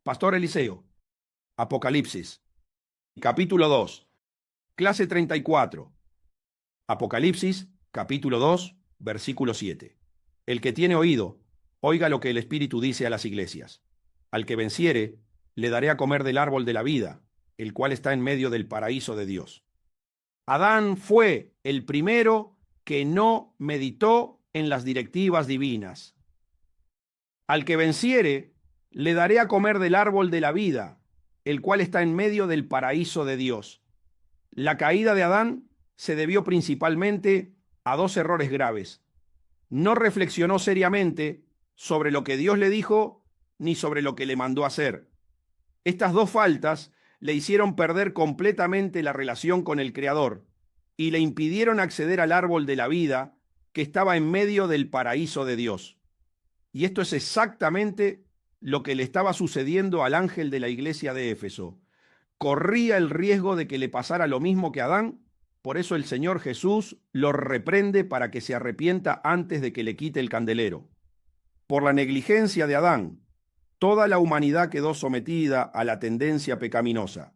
Pastor Eliseo, Apocalipsis, capítulo 2, clase 34. Apocalipsis, capítulo 2, versículo 7. El que tiene oído, oiga lo que el Espíritu dice a las iglesias. Al que venciere, le daré a comer del árbol de la vida, el cual está en medio del paraíso de Dios. Adán fue el primero que no meditó en las directivas divinas. Al que venciere, le daré a comer del árbol de la vida, el cual está en medio del paraíso de Dios. La caída de Adán se debió principalmente a dos errores graves. No reflexionó seriamente sobre lo que Dios le dijo ni sobre lo que le mandó hacer. Estas dos faltas le hicieron perder completamente la relación con el Creador y le impidieron acceder al árbol de la vida que estaba en medio del paraíso de Dios. Y esto es exactamente lo que le estaba sucediendo al ángel de la iglesia de Éfeso. Corría el riesgo de que le pasara lo mismo que a Adán, por eso el Señor Jesús lo reprende para que se arrepienta antes de que le quite el candelero. Por la negligencia de Adán, toda la humanidad quedó sometida a la tendencia pecaminosa.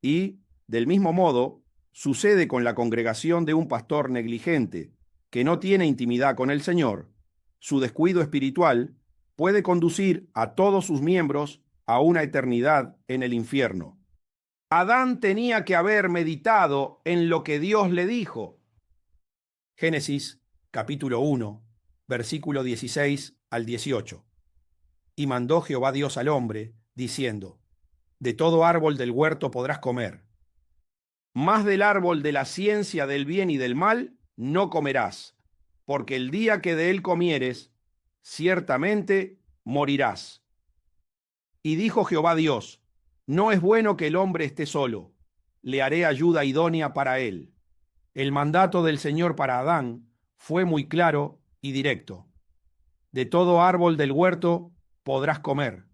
Y, del mismo modo, sucede con la congregación de un pastor negligente que no tiene intimidad con el Señor. Su descuido espiritual puede conducir a todos sus miembros a una eternidad en el infierno. Adán tenía que haber meditado en lo que Dios le dijo. Génesis, capítulo 1, versículo 16 al 18. Y mandó Jehová Dios al hombre, diciendo: de todo árbol del huerto podrás comer, mas del árbol de la ciencia del bien y del mal no comerás, porque el día que de él comieres, ciertamente morirás. Y dijo Jehová Dios: no es bueno que el hombre esté solo, le haré ayuda idónea para él. El mandato del Señor para Adán fue muy claro y directo. De todo árbol del huerto podrás comer,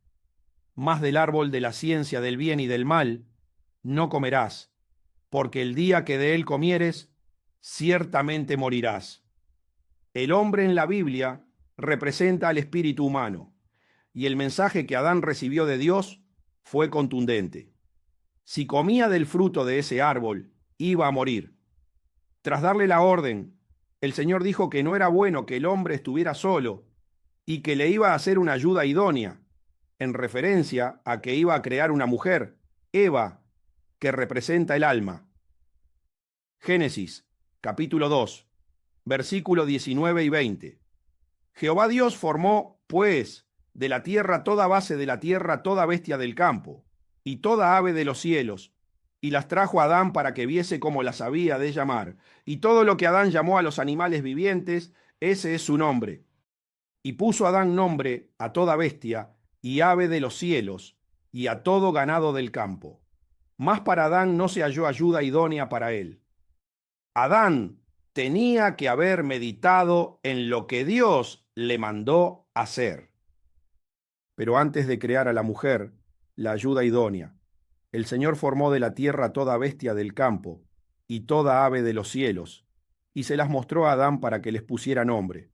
mas del árbol de la ciencia del bien y del mal no comerás, porque el día que de él comieres, ciertamente morirás. El hombre en la Biblia representa al espíritu humano, y el mensaje que Adán recibió de Dios fue contundente. Si comía del fruto de ese árbol, iba a morir. Tras darle la orden, el Señor dijo que no era bueno que el hombre estuviera solo y que le iba a hacer una ayuda idónea, en referencia a que iba a crear una mujer, Eva, que representa el alma. Génesis, capítulo 2, versículo 19 y 20. Jehová Dios formó, pues, de la tierra toda base de la tierra, toda bestia del campo, y toda ave de los cielos, y las trajo a Adán para que viese cómo las había de llamar. Y todo lo que Adán llamó a los animales vivientes, ese es su nombre. Y puso Adán nombre a toda bestia y ave de los cielos, y a todo ganado del campo. Mas para Adán no se halló ayuda idónea para él. Adán tenía que haber meditado en lo que Dios le mandó hacer. Pero antes de crear a la mujer, la ayuda idónea, el Señor formó de la tierra toda bestia del campo y toda ave de los cielos, y se las mostró a Adán para que les pusiera nombre.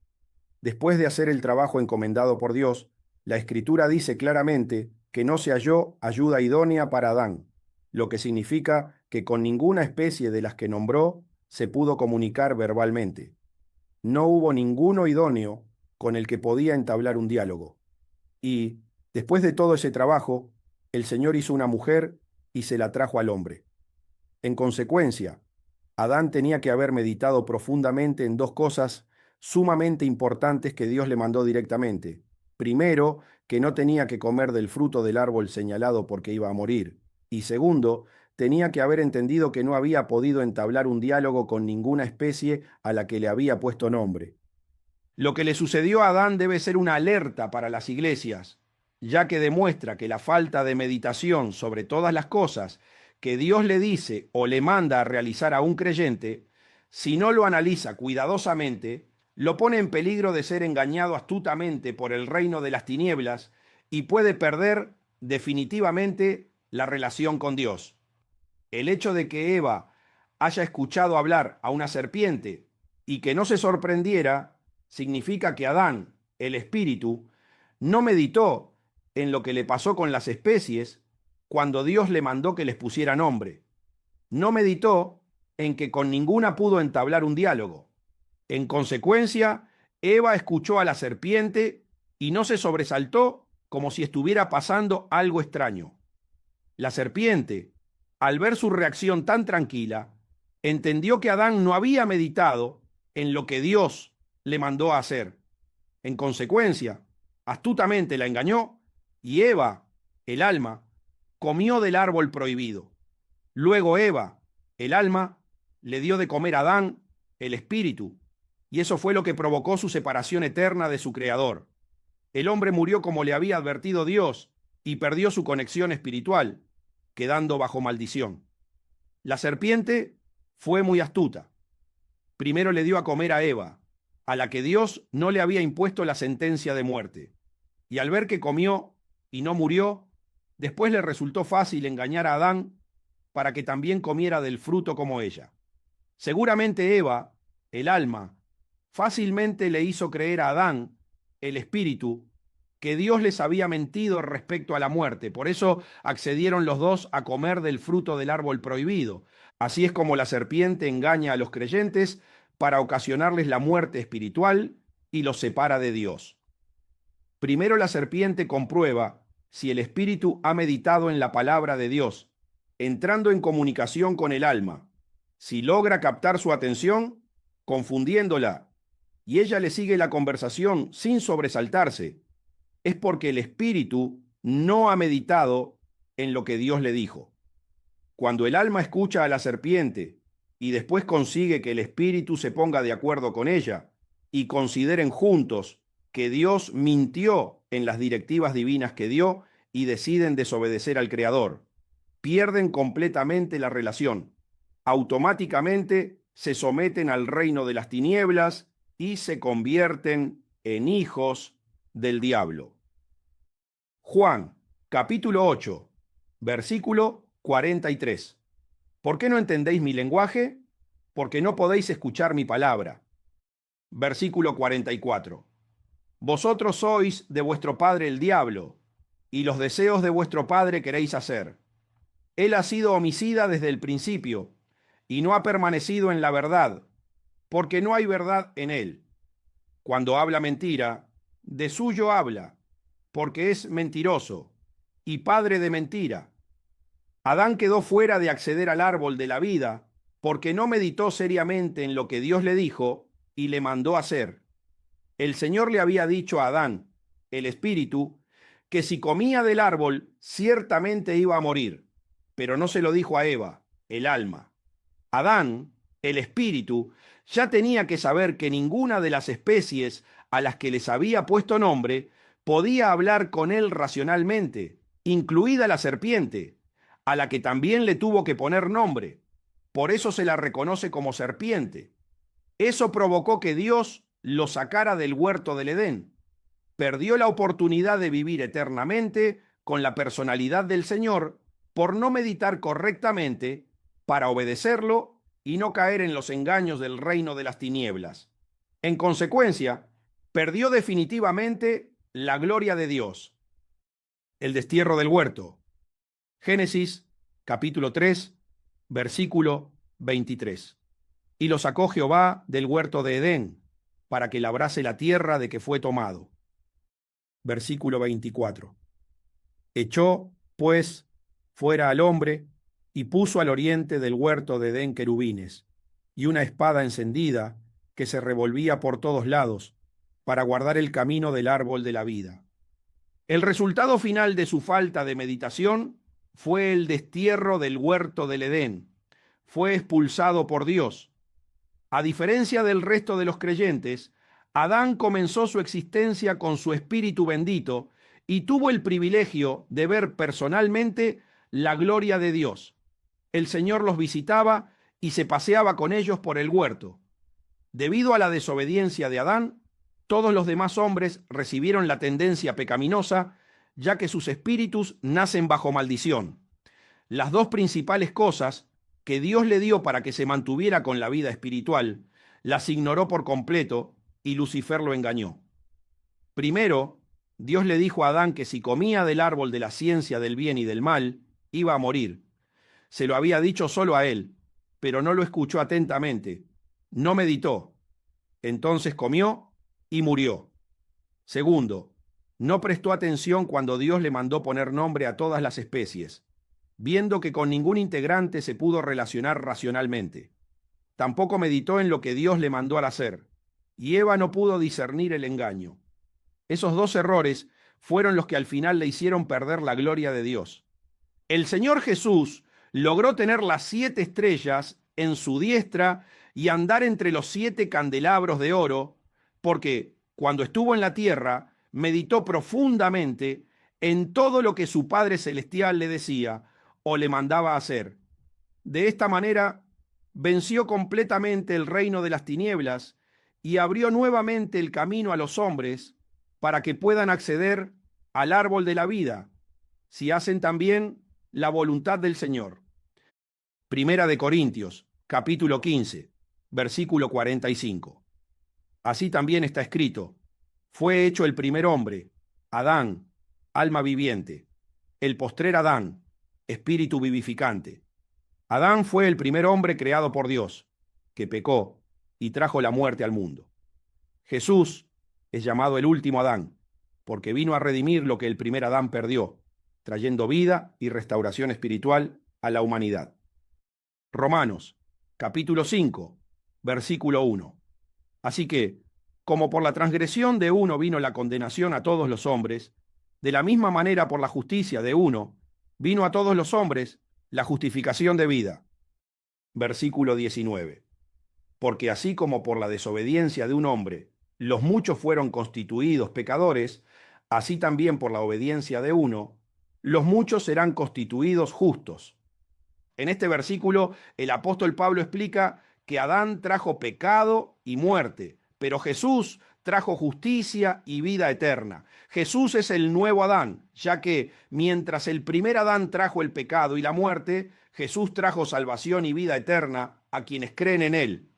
Después de hacer el trabajo encomendado por Dios, la Escritura dice claramente que no se halló ayuda idónea para Adán, lo que significa que con ninguna especie de las que nombró se pudo comunicar verbalmente. No hubo ninguno idóneo con el que podía entablar un diálogo. Y, después de todo ese trabajo, el Señor hizo una mujer y se la trajo al hombre. En consecuencia, Adán tenía que haber meditado profundamente en dos cosas sumamente importantes que Dios le mandó directamente. Primero, que no tenía que comer del fruto del árbol señalado porque iba a morir. Y segundo, tenía que haber entendido que no había podido entablar un diálogo con ninguna especie a la que le había puesto nombre. Lo que le sucedió a Adán debe ser una alerta para las iglesias, ya que demuestra que la falta de meditación sobre todas las cosas que Dios le dice o le manda a realizar a un creyente, si no lo analiza cuidadosamente, lo pone en peligro de ser engañado astutamente por el reino de las tinieblas y puede perder definitivamente la relación con Dios. El hecho de que Eva haya escuchado hablar a una serpiente y que no se sorprendiera significa que Adán, el espíritu, no meditó en lo que le pasó con las especies cuando Dios le mandó que les pusiera nombre. No meditó en que con ninguna pudo entablar un diálogo. En consecuencia, Eva escuchó a la serpiente y no se sobresaltó como si estuviera pasando algo extraño. La serpiente, al ver su reacción tan tranquila, entendió que Adán no había meditado en lo que Dios le mandó a hacer. En consecuencia, astutamente la engañó y Eva, el alma, comió del árbol prohibido. Luego Eva, el alma, le dio de comer a Adán, el espíritu, y eso fue lo que provocó su separación eterna de su creador. El hombre murió como le había advertido Dios y perdió su conexión espiritual, quedando bajo maldición. La serpiente fue muy astuta. Primero le dio a comer a Eva, a la que Dios no le había impuesto la sentencia de muerte. Y al ver que comió y no murió, después le resultó fácil engañar a Adán para que también comiera del fruto como ella. Seguramente Eva, el alma, fácilmente le hizo creer a Adán, el espíritu, que Dios les había mentido respecto a la muerte. Por eso accedieron los dos a comer del fruto del árbol prohibido. Así es como la serpiente engaña a los creyentes para ocasionarles la muerte espiritual y los separa de Dios. Primero la serpiente comprueba si el espíritu ha meditado en la palabra de Dios, entrando en comunicación con el alma. Si logra captar su atención, confundiéndola, y ella le sigue la conversación sin sobresaltarse, es porque el espíritu no ha meditado en lo que Dios le dijo. Cuando el alma escucha a la serpiente y después consigue que el espíritu se ponga de acuerdo con ella y consideren juntos que Dios mintió en las directivas divinas que dio y deciden desobedecer al Creador, pierden completamente la relación. Automáticamente se someten al reino de las tinieblas y se convierten en hijos del diablo. Juan, capítulo 8, versículo 43. ¿Por qué no entendéis mi lenguaje? Porque no podéis escuchar mi palabra. Versículo 44. Vosotros sois de vuestro padre el diablo, y los deseos de vuestro padre queréis hacer. Él ha sido homicida desde el principio, y no ha permanecido en la verdad, porque no hay verdad en él. Cuando habla mentira, de suyo habla, porque es mentiroso y padre de mentira. Adán quedó fuera de acceder al árbol de la vida porque no meditó seriamente en lo que Dios le dijo y le mandó hacer. El Señor le había dicho a Adán, el espíritu, que si comía del árbol ciertamente iba a morir, pero no se lo dijo a Eva, el alma. Adán, el espíritu, ya tenía que saber que ninguna de las especies a las que les había puesto nombre podía hablar con él racionalmente, incluida la serpiente, a la que también le tuvo que poner nombre. Por eso se la reconoce como serpiente. Eso provocó que Dios lo sacara del huerto del Edén. Perdió la oportunidad de vivir eternamente con la personalidad del Señor por no meditar correctamente para obedecerlo y no caer en los engaños del reino de las tinieblas. En consecuencia, perdió definitivamente la gloria de Dios. El destierro del huerto. Génesis, capítulo 3, versículo 23. Y lo sacó Jehová del huerto de Edén, para que labrase la tierra de que fue tomado. Versículo 24. Echó, pues, fuera al hombre, y puso al oriente del huerto de Edén querubines, y una espada encendida que se revolvía por todos lados, para guardar el camino del árbol de la vida. El resultado final de su falta de meditación fue el destierro del huerto del Edén. Fue expulsado por Dios. A diferencia del resto de los creyentes, Adán comenzó su existencia con su espíritu bendito y tuvo el privilegio de ver personalmente la gloria de Dios. El Señor los visitaba y se paseaba con ellos por el huerto. Debido a la desobediencia de Adán, todos los demás hombres recibieron la tendencia pecaminosa, ya que sus espíritus nacen bajo maldición. Las dos principales cosas que Dios le dio para que se mantuviera con la vida espiritual, las ignoró por completo y Lucifer lo engañó. Primero, Dios le dijo a Adán que si comía del árbol de la ciencia del bien y del mal, iba a morir. Se lo había dicho solo a él, pero no lo escuchó atentamente. No meditó. Entonces comió y murió. Segundo, no prestó atención cuando Dios le mandó poner nombre a todas las especies, viendo que con ningún integrante se pudo relacionar racionalmente. Tampoco meditó en lo que Dios le mandó al hacer, y Eva no pudo discernir el engaño. Esos dos errores fueron los que al final le hicieron perder la gloria de Dios. El Señor Jesús logró tener las 7 estrellas en su diestra y andar entre los 7 candelabros de oro, porque cuando estuvo en la tierra, meditó profundamente en todo lo que su Padre Celestial le decía o le mandaba hacer. De esta manera, venció completamente el reino de las tinieblas y abrió nuevamente el camino a los hombres para que puedan acceder al árbol de la vida, si hacen también la voluntad del Señor. Primera de Corintios, capítulo 15, versículo 45. Así también está escrito: fue hecho el primer hombre, Adán, alma viviente; el postrer Adán, espíritu vivificante. Adán fue el primer hombre creado por Dios, que pecó y trajo la muerte al mundo. Jesús es llamado el último Adán, porque vino a redimir lo que el primer Adán perdió, trayendo vida y restauración espiritual a la humanidad. Romanos, capítulo 5, versículo 1. Así que, como por la transgresión de uno vino la condenación a todos los hombres, de la misma manera por la justicia de uno vino a todos los hombres la justificación de vida. Versículo 19. Porque así como por la desobediencia de un hombre los muchos fueron constituidos pecadores, así también por la obediencia de uno los muchos serán constituidos justos. En este versículo el apóstol Pablo explica que Adán trajo pecado y muerte, pero Jesús trajo justicia y vida eterna. Jesús es el nuevo Adán, ya que mientras el primer Adán trajo el pecado y la muerte, Jesús trajo salvación y vida eterna a quienes creen en él.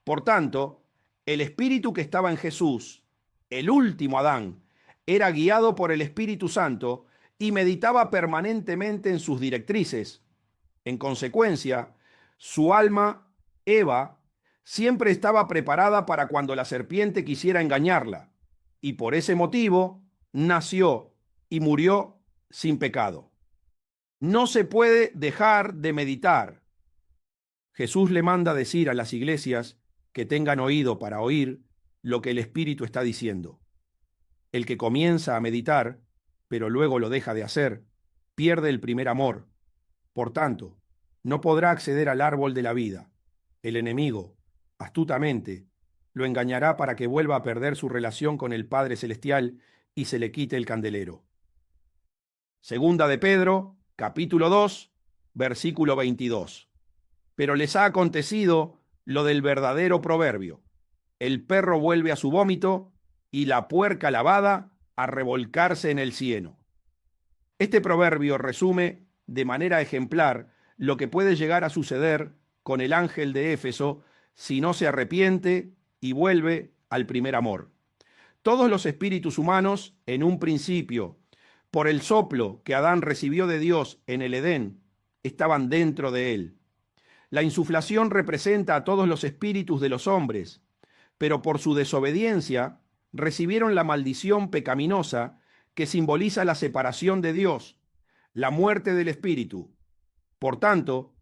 Por tanto, el espíritu que estaba en Jesús, el último Adán, era guiado por el Espíritu Santo y meditaba permanentemente en sus directrices. En consecuencia, su alma, Eva, siempre estaba preparada para cuando la serpiente quisiera engañarla, y por ese motivo nació y murió sin pecado. No se puede dejar de meditar. Jesús le manda decir a las iglesias que tengan oído para oír lo que el Espíritu está diciendo. El que comienza a meditar, pero luego lo deja de hacer, pierde el primer amor. Por tanto, no podrá acceder al árbol de la vida. El enemigo, astutamente, lo engañará para que vuelva a perder su relación con el Padre Celestial y se le quite el candelero. Segunda de Pedro, capítulo 2, versículo 22. Pero les ha acontecido lo del verdadero proverbio: el perro vuelve a su vómito y la puerca lavada a revolcarse en el cieno. Este proverbio resume de manera ejemplar lo que puede llegar a suceder con el ángel de Éfeso si no se arrepiente y vuelve al primer amor. Todos los espíritus humanos, en un principio, por el soplo que Adán recibió de Dios en el Edén, estaban dentro de él. La insuflación representa a todos los espíritus de los hombres, pero por su desobediencia recibieron la maldición pecaminosa que simboliza la separación de Dios, la muerte del espíritu. Por tanto,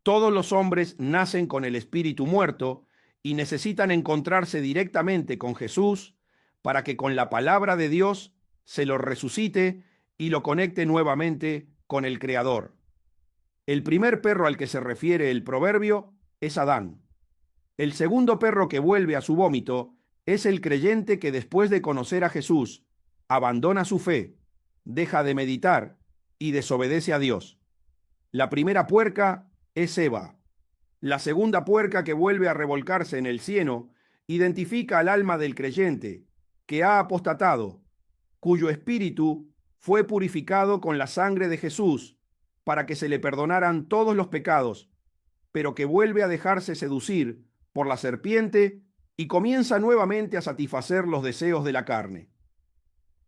todos los hombres nacen con el espíritu muerto y necesitan encontrarse directamente con Jesús para que con la palabra de Dios se lo resucite y lo conecte nuevamente con el Creador. El primer perro al que se refiere el proverbio es Adán. El segundo perro que vuelve a su vómito es el creyente que después de conocer a Jesús abandona su fe, deja de meditar y desobedece a Dios. La primera puerca es Eva. La segunda puerca que vuelve a revolcarse en el cieno identifica al alma del creyente que ha apostatado, cuyo espíritu fue purificado con la sangre de Jesús para que se le perdonaran todos los pecados, pero que vuelve a dejarse seducir por la serpiente y comienza nuevamente a satisfacer los deseos de la carne.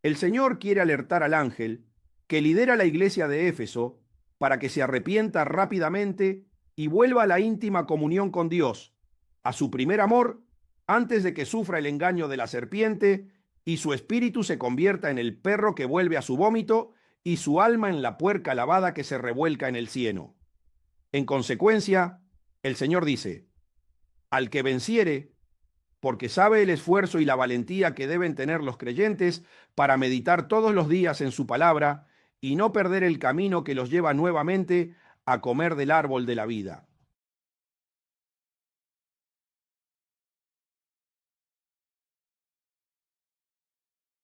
El Señor quiere alertar al ángel que lidera la iglesia de Éfeso para que se arrepienta rápidamente y vuelva a la íntima comunión con Dios, a su primer amor, antes de que sufra el engaño de la serpiente y su espíritu se convierta en el perro que vuelve a su vómito y su alma en la puerca lavada que se revuelca en el cieno. En consecuencia, el Señor dice: al que venciere, porque sabe el esfuerzo y la valentía que deben tener los creyentes para meditar todos los días en su palabra y no perder el camino que los lleva nuevamente a comer del árbol de la vida.